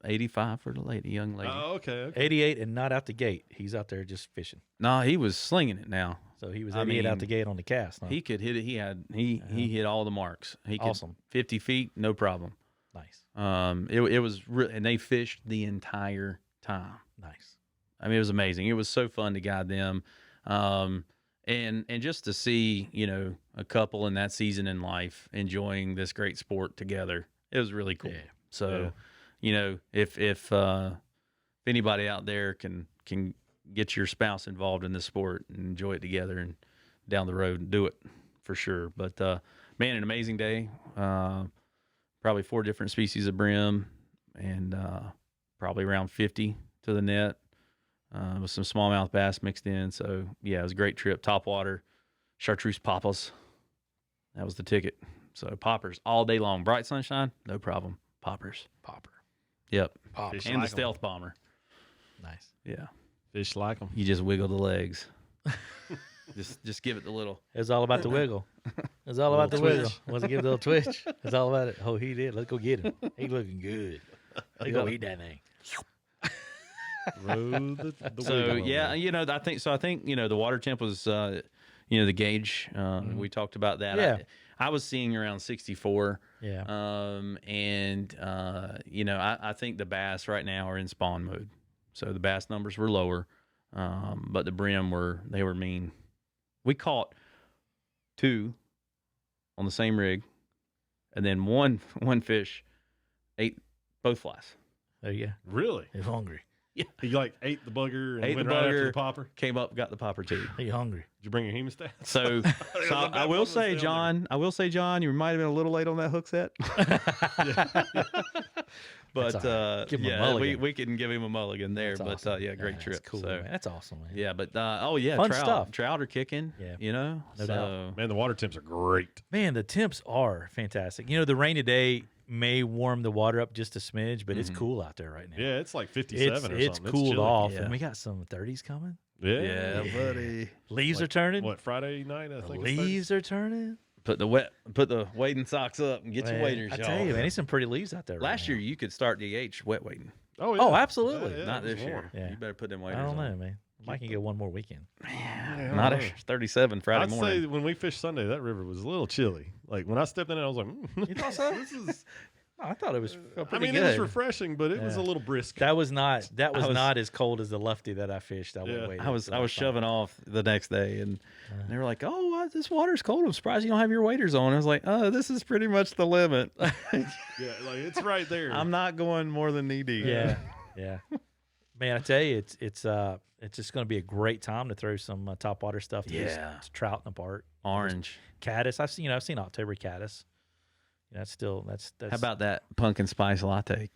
85 for the young lady. Oh, okay. 88 and not out the gate. He's out there just fishing. No, he was slinging it now. So he was I 88 out mean, the gate on the cast. Huh? He could hit it. He hit all the marks. He could Awesome. 50 feet, no problem. Nice. It was and they fished the entire time. Nice. I mean, it was amazing. It was so fun to guide them, and just to see a couple in that season in life enjoying this great sport together. It was really cool. Yeah. So, if anybody out there can get your spouse involved in this sport and enjoy it together and down the road, do it for sure. But man, an amazing day. Probably 4 different species of brim, and probably around 50 to the net, with some smallmouth bass mixed in. So yeah, it was a great trip. Top water, chartreuse poppers. That was the ticket. So poppers all day long. Bright sunshine, no problem. Poppers. Popper. Yep. Pop. Fish And like the stealth bomber. Nice. Yeah. Fish like them. You just wiggle the legs. just give it the little. It's all about the wiggle. It's all about the Little wiggle. Wants to give it a little twitch. It's all about it. Oh, he did. Let's go get him. He's looking good. Let's go eat that thing. Throw the So wiggle on yeah, there. I think the water temp was the gauge. We talked about that. Yeah. I was seeing around 64. Yeah. I think the bass right now are in spawn mode. So the bass numbers were lower, but the brim were mean. We caught 2 on the same rig, and then one fish ate both flies. There you go. Really? He's hungry. He ate the bugger and Ate went the right after bugger. the popper. Came up, got the popper too. He's hungry. Did you bring your hemostat? So, I will say, John, you might have been a little late on that hook set. But That's all right. Give him a yeah, mulligan. we can give him a mulligan there. That's but awesome. yeah, great That's trip. cool, So man. That's awesome, man. yeah, but Fun stuff. trout are kicking. Yeah. No No doubt. Man, the water temps are great. Man, the temps are fantastic. The rain today may warm the water up just a smidge, but it's cool out there right now. Yeah, it's like 57 or something. It's cooled chilly. off, Yeah. and we got some 30s coming. Yeah, buddy. Leaves are turning. What, Friday night? I The think leaves are turning. Put the wading socks up and get your Man, waders, I y'all. tell you, man, there's some pretty leaves out there. Last right year you could start the H wet wading. Oh, yeah. Oh, absolutely. Yeah, Not it was this warm. year. Yeah. You better put them now. waders I don't on. know, man. Might can get one more weekend. Not at 37 Friday I'd morning. say when we fished Sunday, that river was a little chilly. Like when I stepped in it, I was like, You thought so? this is. I thought it was I pretty mean, good. it was refreshing, but it was a Yeah. little brisk. That was not was- not as cold as the lefty that I fished. Yeah. I was shoving off the next day, and they were like, "Oh, this water's cold. I'm surprised you don't have your waders on." I was like, "Oh, this is pretty much the limit. Yeah, like it's right there. I'm not going more than knee deep." Yeah, yeah. Man, I tell you, it's just going to be a great time to throw some top water stuff. Yeah. to trout in the park. Orange. Caddis. I've seen October caddis. That's How about that pumpkin spice latte?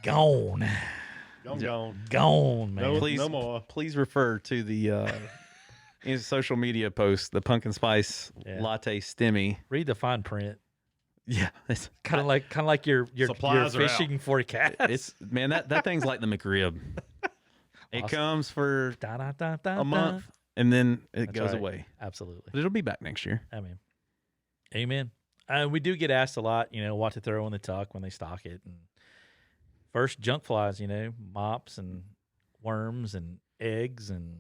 gone, Gone. man. No, Please- no more. Please refer to the in social media post, the pumpkin spice Yeah. latte stimmy. Read the fine print. Yeah, it's Kind of like you're Supplies are out. fishing for cats. man, that thing's like the McRib. It Awesome. comes for Da, da, da, da, a month, and then it That's goes right. away. Absolutely. But it'll be back next year. I mean, amen. We do get asked a lot, what to throw in the tuck when they stock it. And first, junk flies, mops and worms and eggs and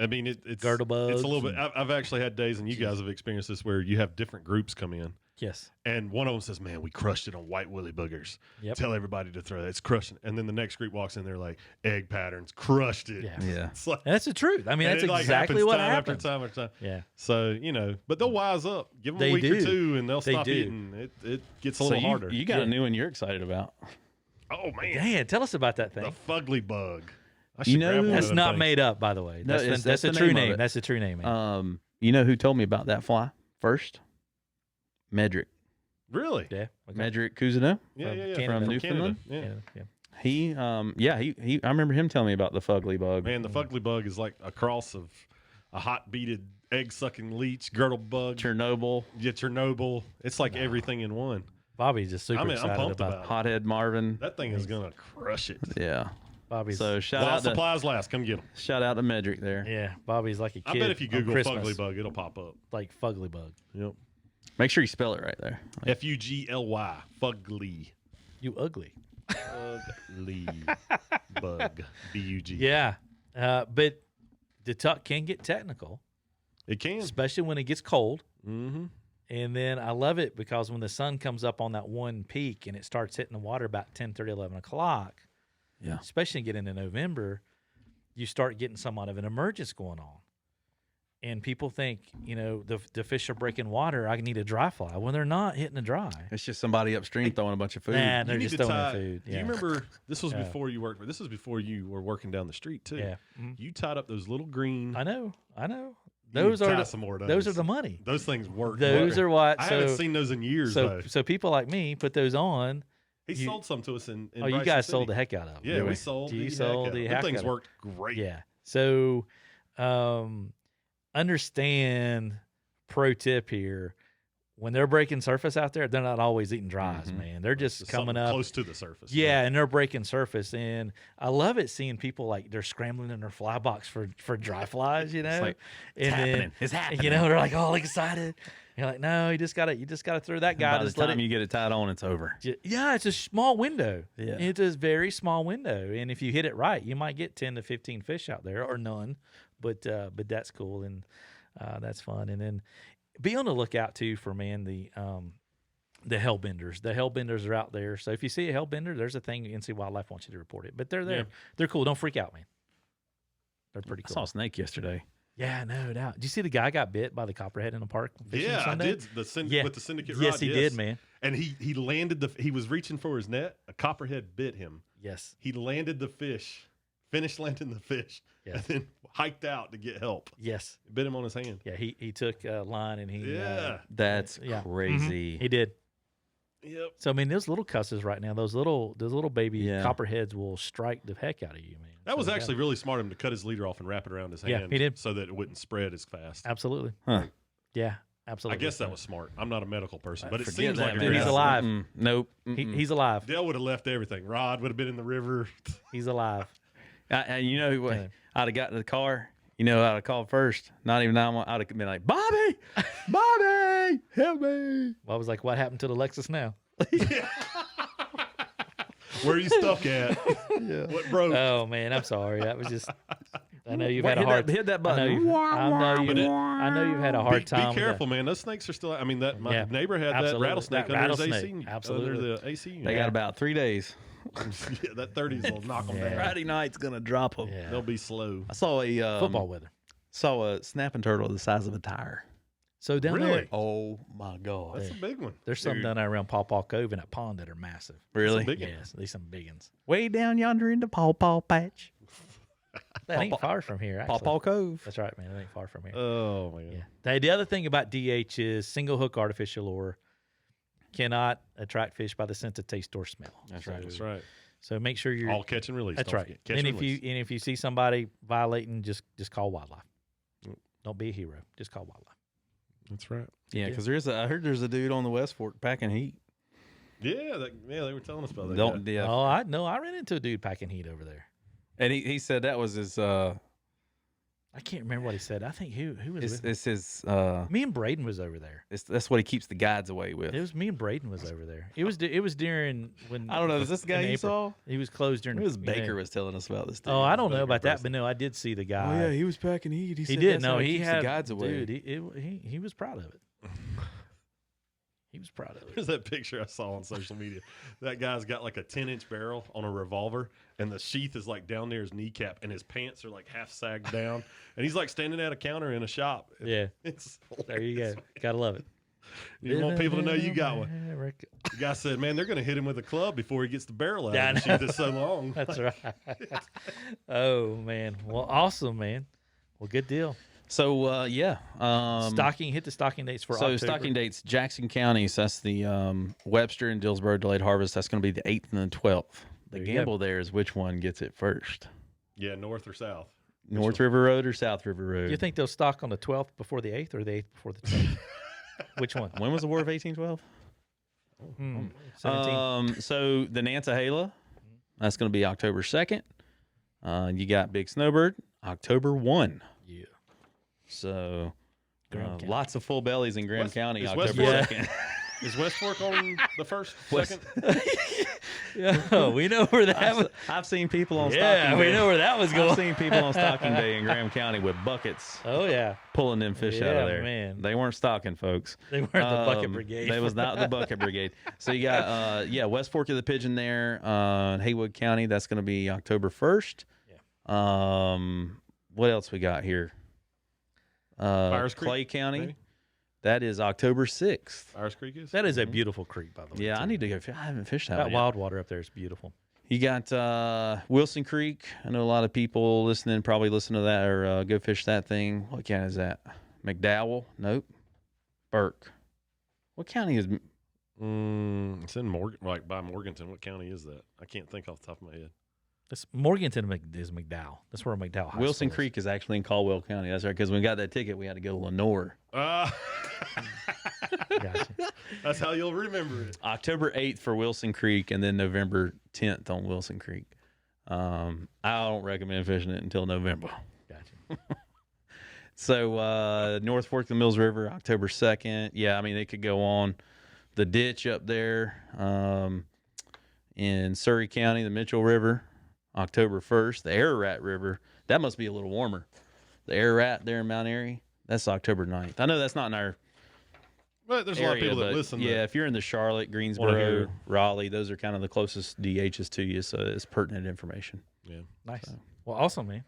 I mean, it's girdle bugs. It's a little bit. I've actually had days, and you guys have experienced this, where you have different groups come in, Yes. and one of them says, "Man, we crushed it on white woolly boogers. Yep. Tell everybody to throw that. It's crushing." And then the next group walks in, they're like, "Egg patterns, crushed it." Yeah. Yeah. It's like, And that's the truth. I mean, and that's it, like, exactly happens what time happens. after time after time. Yeah. So but they'll wise up. Give them They a week or do. two, and they'll They stop do. eating. It gets a So little harder. you got Yeah. a new one you're excited about. Oh man, Dan, tell us about that thing. the fugly bug. I You should know grab one of That's them not things. made up, by the way. No, That's that's the the true name of name. it. That's the true name, man. You know who told me about that fly first? Medrick. Really? Yeah. Okay. Medrick Cousineau. Yeah, yeah, yeah. Canada. From Newfoundland. Yeah. Yeah. He he I remember him telling me about the fugly bug. Man, the fugly bug is like a cross of a hot beaded egg sucking leech, girdle bug, Chernobyl, Chernobyl. It's like everything in one. Bobby's just super I'm excited pumped about about it. hothead Marvin. That thing is gonna crush it. Yeah. Bobby's. So shout While out to supplies last, come get them. Medrick there. Yeah, Bobby's like a kid. I bet if you on Google Christmas, fugly bug, it'll pop up. like fugly bug. Yep. Make sure you spell it right there. Fugly, fugly, You ugly. fugly bug, bug. Yeah, but the tuck can get technical, It can. especially when it gets cold. Mm-hmm. And then I love it because when the sun comes up on that one peak and it starts hitting the water about 10:30, 11 o'clock, Yeah. especially getting into November, you start getting somewhat of an emergence going on. And people think, the fish are breaking water. I need a dry fly. When they're not hitting the dry. It's just somebody upstream throwing a bunch of food. Nah, they're You just need to throwing tie- their food. Do Yeah. you remember this was Yeah. before you worked? This was before you were working down the street too. Yeah. Mhm. You tied up those little green. I know. You Those need to are try the, some more of those are the money. Those things work. Those are what. I so, haven't seen those in years so though. so people like me put those on. He you- sold some to us in Oh, you Bryson guys City. sold the heck out of them. Yeah, Really? we sold. You the sold heck the out. heck Them things out of worked great. Yeah. So, understand. Pro tip here: when they're breaking surface out there, they're not always eating dries, Mhm. man. They're just Just coming something up. close to the surface. Yeah, and they're breaking surface, and I love it seeing people like they're scrambling in their fly box for dry flies, It's like, and it's happening. then It's happening. they're like all excited. You're like, no, you just gotta throw that guy. By the Just let time it. you get it tied on, it's over. Yeah, it's a small window. Yeah. It's a very small window, and if you hit it right, you might get 10 to 15 fish out there, or none. But that's cool, and that's fun. And then be on the lookout too for the hellbenders. The hellbenders are out there. So if you see a hellbender, there's a thing NC Wildlife wants you to report it. But they're there. Yeah. They're cool. Don't freak out, man. They're pretty I cool. saw a snake yesterday. Yeah, no doubt. Did you see the guy got bit by the copperhead in the park? fishing Yeah, I Sunday? did Yeah. with the syndicate rod. Yes, he did, man. And he landed he was reaching for his net. A copperhead bit him. Yes. He landed the fish, finished landing the fish, Yes. and then hiked out to get help. Yes. It bit him on his hand. Yeah, he took a line and he Yeah. That's Yeah. crazy. he did. Yep. So I mean, those little cusses right now, those little baby Yeah. copperheads will strike the heck out of you, man. That was So, actually really smart of him to cut his leader off and wrap it around his Yeah, hand. he did. So that it wouldn't spread as fast. absolutely. Huh. Yeah, I absolutely. guess that was smart. I'm not a medical person, but it Forget seems that, like a man. good He's idea. alive. Nope. He's alive. Dale would have left everything. Rod would have been in the river. He's alive. And you know what? Yeah. I'd have gotten in the car. I'd have called first. Not even 911. I'd have been like, Bobby, Bobby, help me. Well, I was like, what happened to the Lexus now? Where are you stuck at? What broke? Oh man, I'm sorry. That was just. I know you've had a Hit hard. that- hit that I button. know you've had a hard time. Be with careful, man. Those snakes are still. I mean, my Yeah, neighbor had that absolutely. rattlesnake That under his rattlesnake, AC. absolutely. Under the AC unit. They got about 3 days. Yeah, that 30s will knock them Yeah. down. Friday night's gonna drop them. Yeah. They'll be slow. I saw a Football weather. Saw a snapping turtle the size of a tire. So down Really? there, Oh my god! That's a big one. there's some Dude, down there around Paw Paw Cove in that pond that are massive. Really? big one. Yes, these some big ones. Way down yonder in the Paw Paw patch, That ain't Paw- far from here. Paw Actually. Paw Cove. That's right, man. It ain't far from here. Oh man. Yeah. The other thing about DH is single hook artificial lure cannot attract fish by the sense of taste or smell. That's So- right. That's right. So make sure you're. All catch and release. That's Don't right. forget. Catch And and if release. you see somebody violating, just call wildlife. Mm. Don't be a hero. Just call wildlife. That's right. Yeah, because I heard there's a dude on the West Fork packing heat. Yeah, they were telling us about that. Don't guy. yeah. Oh, I know. I ran into a dude packing heat over there. And he said that was his I can't remember what he said. I think who was with me? It's his. Me and Braden was over there. That's what he keeps the guides away with. It was me and Braden was over there. It was during when I don't know. Is this the guy in you April. saw? He was closed during. It was Baker was telling us about this. Oh, I don't know about that, but no, I did see the guy. Oh yeah, he was packing heat. He said did. that's No, how he keeps had the guides away. Dude, he was proud of it. He was proud of it. There's that picture I saw on social media. That guy's got like a 10-inch barrel on a revolver, and the sheath is like down near his kneecap, and his pants are like half sagged down, and he's like standing at a counter in a shop. Yeah, It's there you go. Gotta love it. You want people to know you got one. The guy said, "Man, they're going to hit him with a club before he gets the barrel out. Yeah, I The sheath is so long." That's right. Oh man, well, awesome, man. Well, good deal. So hit The stocking dates for so October. stocking dates, Jackson County. So that's the Webster and Dillsboro delayed harvest. That's going to be the 8th and the 12th. The There you gamble there is which one gets it first. Yeah, north or south. North River Road or South River Road? Do you think they'll stock on the 12th before the 8th or the 8th before the 12th? Which one? When was the War of 1812? 17. So the Nantahala, that's going to be October 2nd. You got Big Snowbird, October 1. Yeah. So Graham County. lots of full bellies in Graham County, is October West 2nd. Is West Fork on the first, West- second? Yeah, we know where that was. I've seen people on Yeah, stocking we day. know where that was going. I've seen people on stocking day in Graham County with buckets Oh yeah, pulling them fish out Yeah, of there. man. They weren't stocking, folks. they weren't the bucket brigade. They was not the bucket brigade. So you got West Fork of the Pigeon there, Haywood County. That's going to be October 1st. Yeah. What else we got here? Fires Clay Creek, County. maybe? That is October 6th. Iris Creek is? That is a beautiful creek, by the way. Yeah, too. I need to go. I haven't fished that That one yet. wild water up there is beautiful. You got Wilson Creek. I know a lot of people listening probably listen to that or go fish that thing. What county is that? McDowell? Nope. Burke. What county is? It's in Morgan, like by Morganton. What county is that? I can't think off the top of my head. This Morganton is McDowell. That's where McDowell High Wilson School is. Creek is actually in Caldwell County. That's right. Because when we got that ticket, we had to go to Lenore. Gotcha. That's how you'll remember it. October 8th for Wilson Creek, and then November 10th on Wilson Creek. I don't recommend fishing it until November. Gotcha. So North Fork of the Mills River, October 2nd. Yeah, I mean, it could go on. The ditch up there in Surrey County, the Mitchell River, October 1st. The Ararat River, that must be a little warmer. The Ararat there in Mount Airy, that's October 9th. I know that's not in our But there's a area, lot of people that but listen. yeah, that if you're in the Charlotte, wanna Greensboro, hear. Raleigh, those are kind of the closest DHs to you, so it's pertinent information. Yeah. Nice. Well, awesome, man.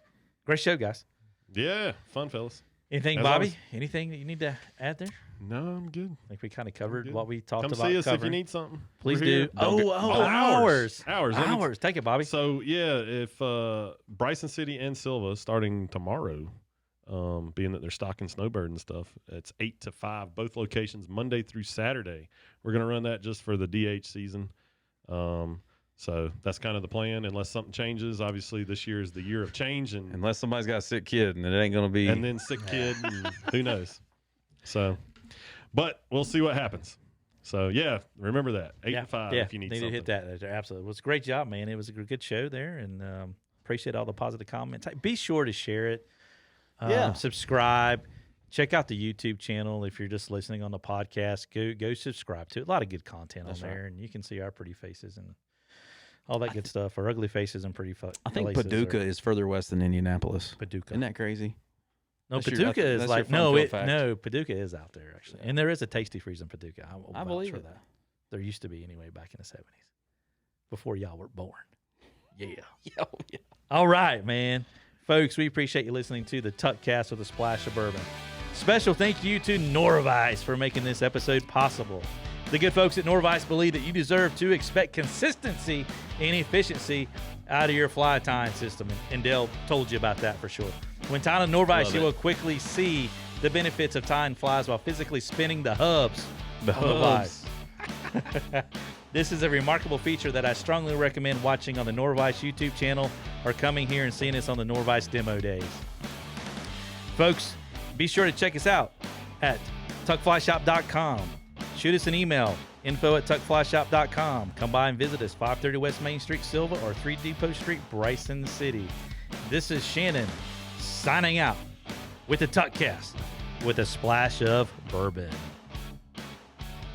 Great show, guys. Yeah. Fun, fellas. Anything, As Bobby? always. Anything that you need to add there? No, I'm good. I think we kind of covered good. what we talked Come about. see us if you covering. need something. Please We're do. here. Hours. Hours. Let me- Hours. Take it, Bobby. So yeah, if Bryson City and Silva starting tomorrow, being that they're stocking Snowbird and stuff, it's 8 to 5, both locations, Monday through Saturday. We're gonna run that just for the DH season. So that's kind of the plan, unless something changes. Obviously, this year is the year of change, and Unless somebody's got a sick kid, and it ain't going to be. then sick kid, and who knows. So, but we'll see what happens. So yeah, remember that 8 to 5 if you need something. to hit that. Absolutely. It was a great job, man. It was a good show there, and appreciate all the positive comments. Be sure to share it. Subscribe. Check out the YouTube channel if you're just listening on the podcast. Go subscribe to it. A lot of good content on there, and you can see our pretty faces and all that good stuff. Our ugly faces and pretty I think Paducah is further west than Indianapolis. Paducah. Isn't that crazy? No, That's your- Paducah is that's like your fun field fact. no. Paducah is out there actually, and there is a Tasty Freeze in Paducah. I believe for it. that. There used to be anyway back in the 70s, before y'all were born. Yeah. Yeah. All right, man, folks. We appreciate you listening to the Tuckcast with a Splash of Bourbon. Special thank you to Norvise for making this episode possible. The good folks at Norvise believe that you deserve to expect consistency and efficiency out of your fly tying system. And Dale told you about that for sure. When tying a Norvise, Love you it. will quickly see the benefits of tying flies while physically spinning the hubs on the flies. This is a remarkable feature that I strongly recommend watching on the Norvise YouTube channel or coming here and seeing us on the Norvise demo days. Folks, be sure to check us out at tuckflyshop.com. Shoot us an email, info@tuckflyshop.com. Come by and visit us, 530 West Main Street, Silva, or 3 Depot Street, Bryson City. This is Shannon signing out. with the TuckCast with a splash of bourbon.